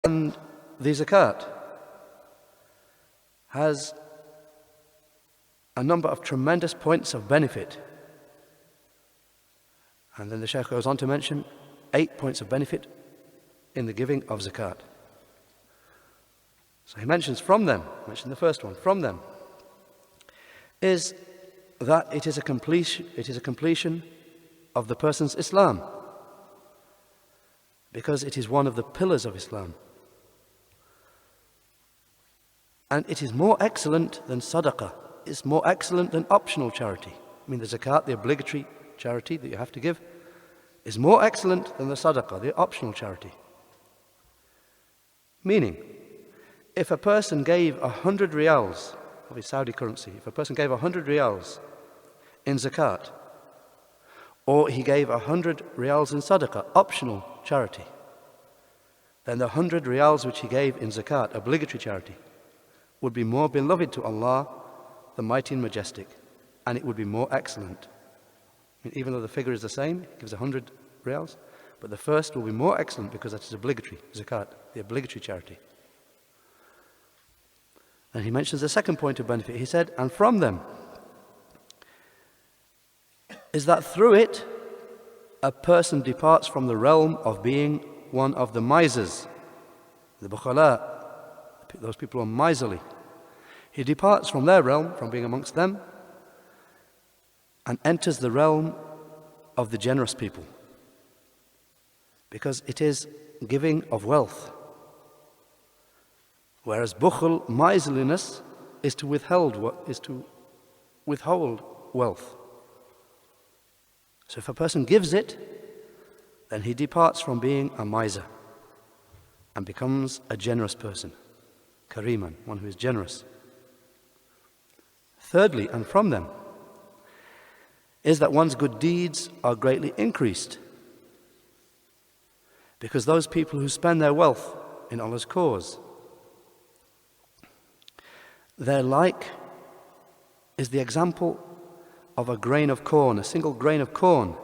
And the zakat has a number of tremendous points of benefit. And then the Shaykh goes on to mention 8 points of benefit in the giving of zakat. So he mentions the first one, from them, is that it is a completion of the person's Islam, because it is one of the pillars of Islam. And it is more excellent than sadaqah. It's more excellent than optional charity. I mean, the zakat, the obligatory charity that you have to give, is more excellent than the sadaqah, the optional charity. Meaning, if a person gave 100 riyals of his Saudi currency, if a person gave 100 riyals in zakat, or he gave 100 riyals in sadaqah, optional charity, then the 100 riyals which he gave in zakat, obligatory charity, would be more beloved to Allah, the Mighty and Majestic, and it would be more excellent. I mean, even though the figure is the same, he gives 100 riyals, but the first will be more excellent because that is obligatory, zakat, the obligatory charity. And he mentions the second point of benefit. He said, and from them is that through it a person departs from the realm of being one of the misers, the bukhala, those people who are miserly. He departs from their realm, from being amongst them, and enters the realm of the generous people, because it is giving of wealth. Whereas bukhl, miserliness, is to withhold wealth. So if a person gives it, then he departs from being a miser and becomes a generous person, kariman, one who is generous. Thirdly, and from them, is that one's good deeds are greatly increased, because those people who spend their wealth in Allah's cause, their like is the example of a grain of corn, a single grain of corn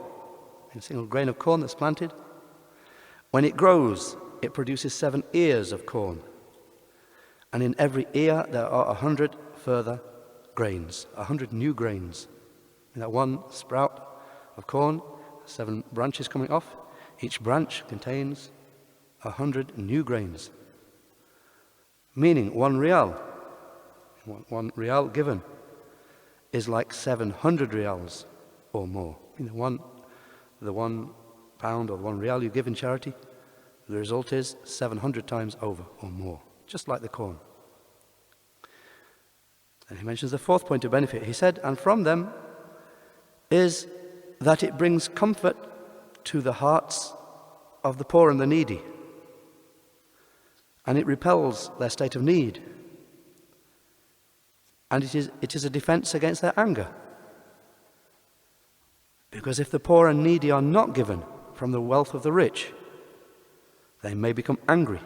that's planted. When it grows, it produces 7 ears of corn, and in every ear there are 100 further grains, 100 new grains. In that one sprout of corn, 7 branches coming off, each branch contains 100 new grains. Meaning 1 riyal given is like 700 riyals or more. The one pound or 1 riyal you give in charity, the result is 700 times over or more, just like the corn. And he mentions the fourth point of benefit. He said, and from them is that it brings comfort to the hearts of the poor and the needy, and it repels their state of need, and it is a defense against their anger. Because if the poor and needy are not given from the wealth of the rich, they may become angry,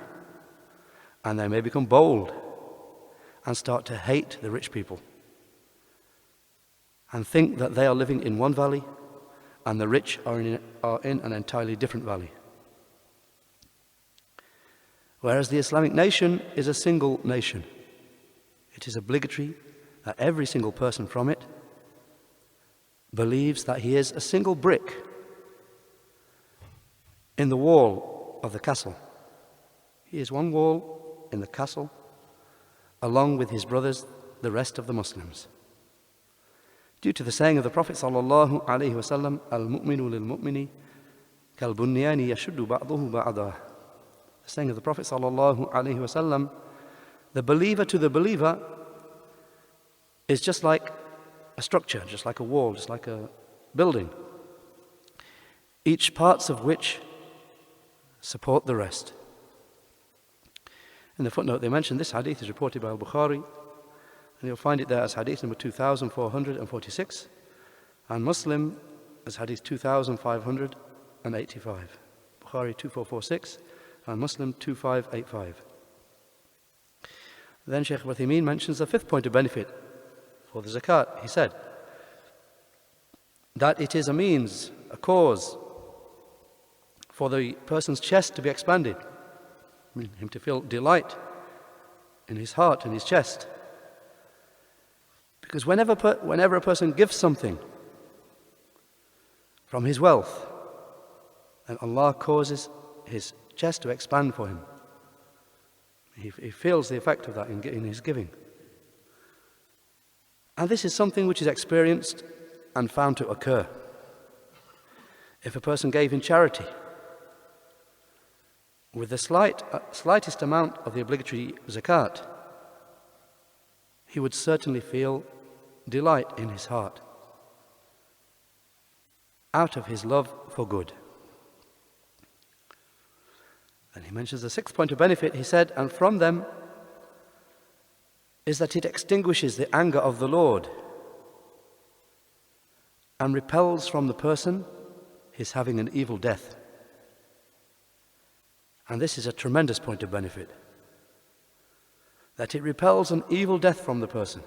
and they may become bold and start to hate the rich people and think that they are living in one valley and the rich are in an entirely different valley. Whereas the Islamic nation is a single nation. It is obligatory that every single person from it believes that he is a single brick in the wall of the castle. He is one wall in the castle, along with his brothers, the rest of the Muslims. Due to the saying of the Prophet sallallahu alaihi wasallam, "Al-mu'minu lil-mu'mini kal-bunyani yashuddu ba'duhu ba'dah." The saying of the Prophet sallallahu alaihi wasallam, the believer to the believer is just like a structure, just like a wall, just like a building, each parts of which support the rest. In the footnote they mention this hadith is reported by Al-Bukhari, and you'll find it there as hadith number 2446, and Muslim as hadith 2585. Bukhari 2446 and Muslim 2585. Then Shaykh Uthaymeen mentions the fifth point of benefit for the zakat. He said that it is a means, a cause for the person's chest to be expanded, him to feel delight in his heart, in his chest. Because whenever a person gives something from his wealth, then Allah causes his chest to expand for him. He feels the effect of that in his giving. And this is something which is experienced and found to occur. If a person gave in charity, with the slightest amount of the obligatory zakat, he would certainly feel delight in his heart out of his love for good. And he mentions the sixth point of benefit. He said, and from them is that it extinguishes the anger of the Lord and repels from the person his having an evil death. And this is a tremendous point of benefit, that it repels an evil death from the person,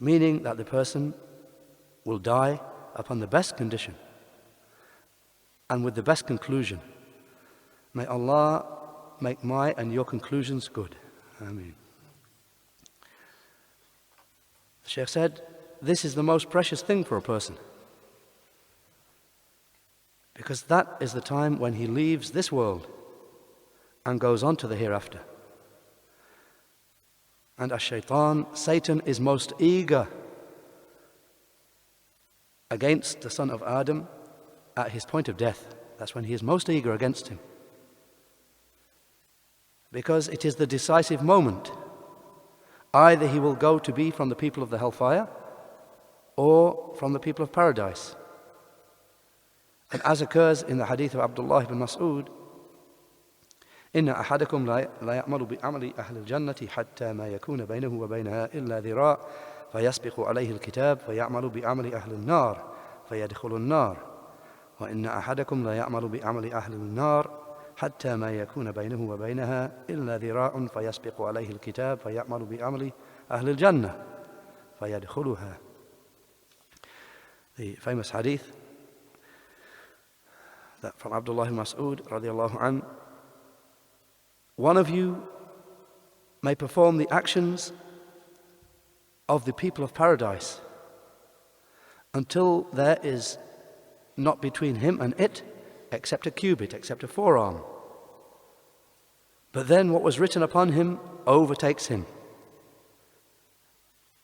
meaning that the person will die upon the best condition and with the best conclusion. May Allah make my and your conclusions good. Ameen. The Shaykh said, this is the most precious thing for a person, because that is the time when he leaves this world and goes on to the hereafter. And as-shaytan, Satan, is most eager against the son of Adam at his point of death. That's when he is most eager against him, because it is the decisive moment. Either he will go to be from the people of the hellfire or from the people of paradise. And as occurs in the hadith of Abdullah ibn Mas'ud, إن أحدكم لا يعمل بعمل أهل الجنة حتى ما يكون بينه وبينها إلا ذراع فيسبق عليه الكتاب فيعمل بعمل أهل النار فيدخل النار وإن أحدكم لا يعمل بعمل أهل النار حتى ما يكون بينه وبينها إلا ذراع فيسبق عليه الكتاب فيعمل بعمل أهل الجنة فيدخلها. The famous hadith that from Abdullah ibn Mas'ud radiallahu anh, one of you may perform the actions of the people of paradise until there is not between him and it except a cubit, except a forearm. But then what was written upon him overtakes him,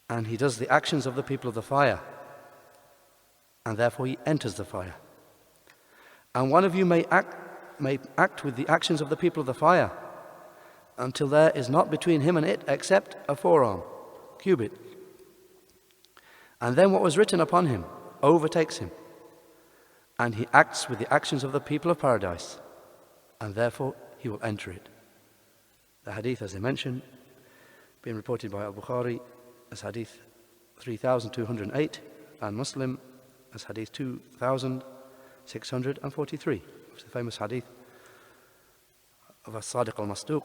and he does the actions of the people of the fire, and therefore he enters the fire. And one of you may act with the actions of the people of the fire until there is not between him and it except a forearm, cubit. And then what was written upon him overtakes him, and he acts with the actions of the people of paradise, and therefore he will enter it. The hadith, as I mentioned, being reported by Al-Bukhari as hadith 3208, and Muslim as hadith 2643, which is the famous hadith of As-Sadiq al-Masduq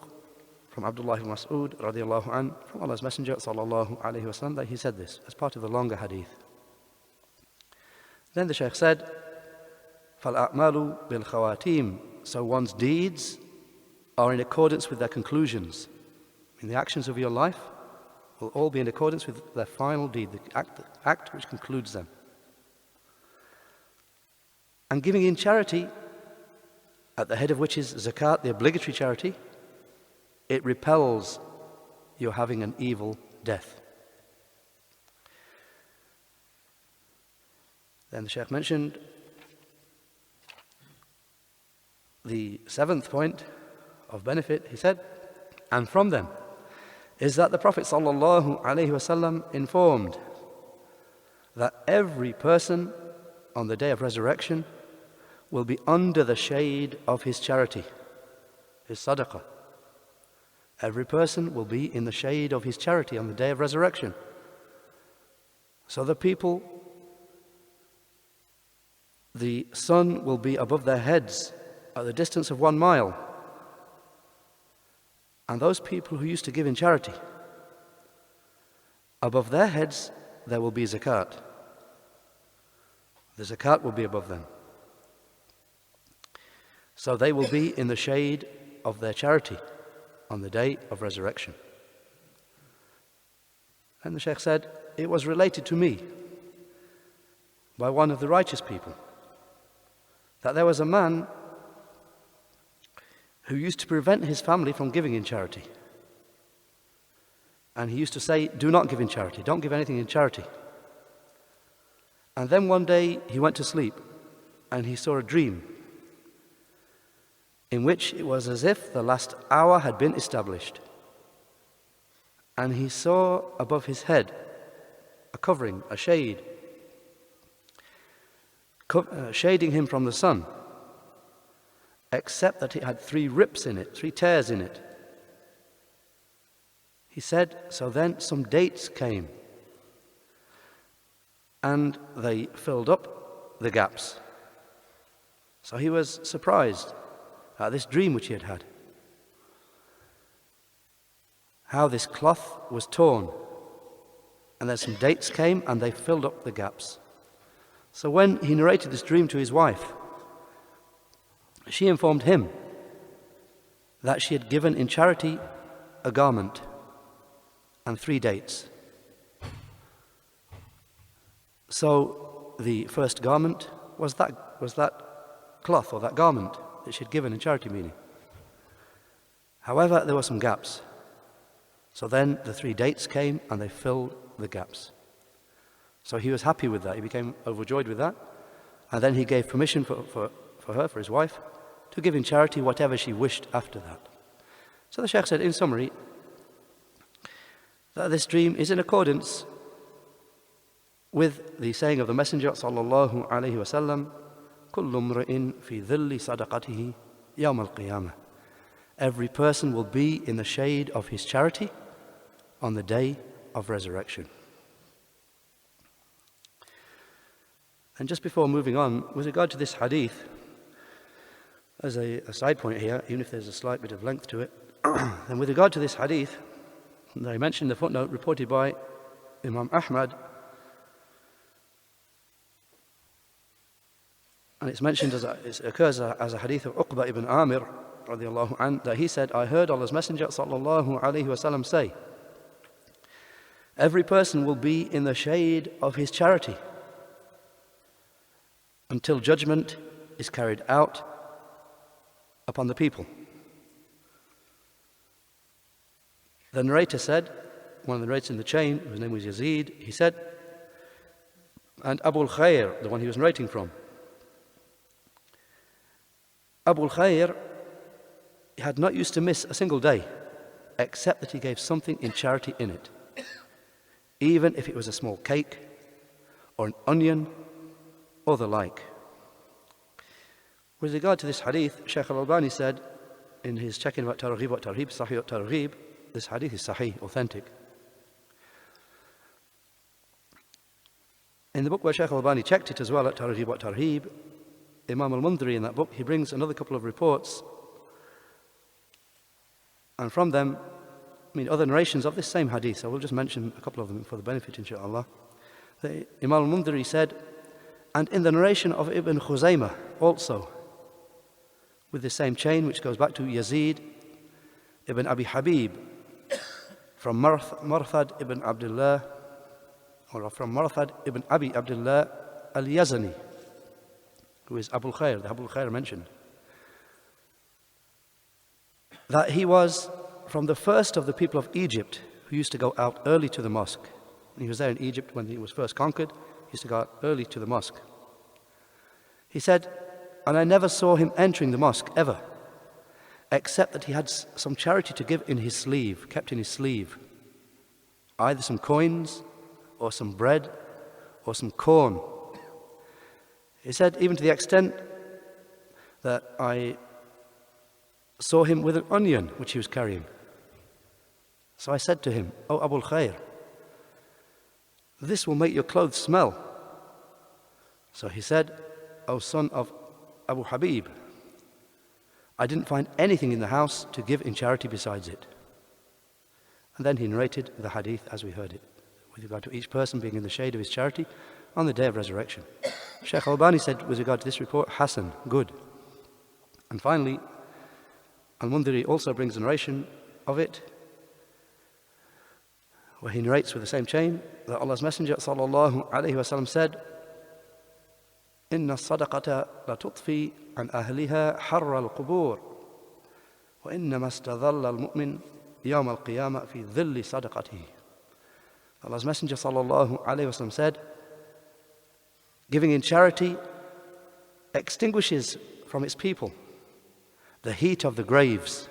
from Abdullah ibn Mas'ud radiallahu anh, from Allah's Messenger sallallahu alayhi wa sallam, that he said this as part of the longer hadith. Then the Shaykh said, فَالْأَعْمَالُ بِالْخَوَاتِيمِ, so one's deeds are in accordance with their conclusions. In the actions of your life will all be in accordance with their final deed, the act which concludes them. And giving in charity, at the head of which is zakat, the obligatory charity, it repels your having an evil death. Then the Shaykh mentioned the seventh point of benefit. He said, and from them is that the Prophet sallallahu alaihi wasallam informed that every person on the day of resurrection will be under the shade of his charity, his sadaqah. Every person will be in the shade of his charity on the day of resurrection. So the people, the sun will be above their heads at the distance of 1 mile. And those people who used to give in charity, above their heads there will be zakat. The zakat will be above them. So they will be in the shade of their charity on the day of resurrection. And the Shaykh said, it was related to me by one of the righteous people that there was a man who used to prevent his family from giving in charity. And he used to say, do not give in charity, don't give anything in charity. And then one day he went to sleep and he saw a dream in which it was as if the last hour had been established. And he saw above his head a covering, a shade, shading him from the sun, except that it had 3 rips in it, 3 tears in it. He said, so then some dates came and they filled up the gaps. So he was surprised at this dream which he had had. How this cloth was torn, and then some dates came and they filled up the gaps. So when he narrated this dream to his wife, she informed him that she had given in charity a garment and 3 dates. So the first garment was that cloth or that garment that she had given in charity, meaning. However, there were some gaps. So then the 3 dates came and they filled the gaps. So he was happy with that. He became overjoyed with that. And then he gave permission for her, for his wife, to give in charity whatever she wished after that. So the Shaykh said, in summary, that this dream is in accordance with the saying of the Messenger sallallahu alaihi wasallam, كُلُّ امْرِئٍ فِي ظِلِّ صَدَقَتِهِ يَوْمَ الْقِيَامَةِ. Every person will be in the shade of his charity on the day of resurrection. And just before moving on, with regard to this hadith, as a side point here, even if there's a slight bit of length to it, and with regard to this hadith, I mentioned the footnote reported by Imam Ahmad, and it's mentioned it occurs as a hadith of Uqba ibn Amir radiallahu anh, that he said, I heard Allah's Messenger sallallahu alaihi wasallam say, every person will be in the shade of his charity until judgment is carried out upon the people. The narrator said, one of the narrators in the chain, whose name was Yazid, he said, and Abu Khair, the one he was narrating from, Abu Khair had not used to miss a single day, except that he gave something in charity in it, even if it was a small cake, or an onion, or the like. With regard to this hadith, Shaykh al-Albani said, in his checking about Targhib wa Tarhib, Sahih wa Targhib, this hadith is Sahih, authentic. In the book where Shaykh al-Albani checked it as well, at Targhib wa Tarhib, Imam al-Mundhari in that book, he brings another couple of reports, and from them, other narrations of this same hadith. So we'll just mention a couple of them for the benefit, inshaAllah. Imam al-Mundhari said, and in the narration of Ibn Khuzaymah also, with the same chain which goes back to Yazid ibn Abi Habib, from Marthad ibn Abdullah, or from Marthad ibn Abi Abdullah al-Yazani, who is Abu Khair, the Abu Khair mentioned, that he was from the first of the people of Egypt who used to go out early to the mosque. And he was there in Egypt when he was first conquered. He used to go out early to the mosque. He said, and I never saw him entering the mosque ever, except that he had some charity to give in his sleeve, kept in his sleeve, either some coins or some bread or some corn. He said, even to the extent that I saw him with an onion which he was carrying. So I said to him, O Abu Khair, this will make your clothes smell. So he said, O son of Abu Habib, I didn't find anything in the house to give in charity besides it. And then he narrated the hadith as we heard it, with regard to each person being in the shade of his charity on the day of resurrection. Shaykh Albani said with regard to this report, Hasan, good. And finally, Al-Mundhiri also brings a narration of it, where he narrates with the same chain that Allah's Messenger sallallahu alayhi wasallam said, "Inna as-sadaqata la tutfi an ahliha harra al-qubur, wa innama istadhalla al-mu'min yawm al-qiyamah fi dhilli sadaqatihi." Allah's Messenger sallallahu alayhi wasallam said, giving in charity extinguishes from its people the heat of the graves,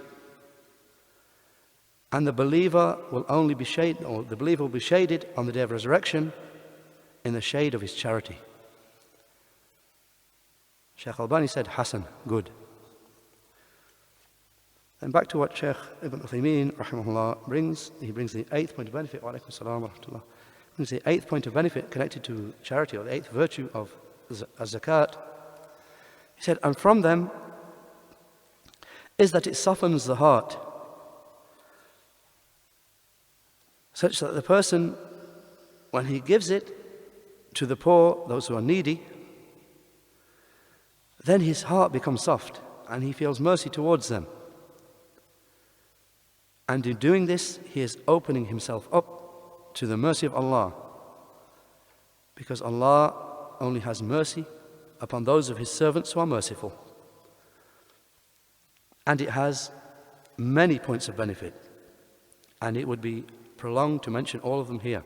and the believer will only be shaded, or the believer will be shaded on the day of resurrection in the shade of his charity. Shaykh Albani said, Hasan, good. And back to what Shaykh Ibn Uthaymeen rahimahullah brings, he brings the 8th point of benefit, wa alaikum salam wa rahmatullah, brings the 8th point of benefit connected to charity, or the 8th virtue of Zakat. He said, and from them is that it softens the heart, such that the person, when he gives it to the poor, those who are needy, then his heart becomes soft and he feels mercy towards them. And in doing this, he is opening himself up to the mercy of Allah, because Allah only has mercy upon those of His servants who are merciful. And it has many points of benefit, and it would be prolonged to mention all of them here.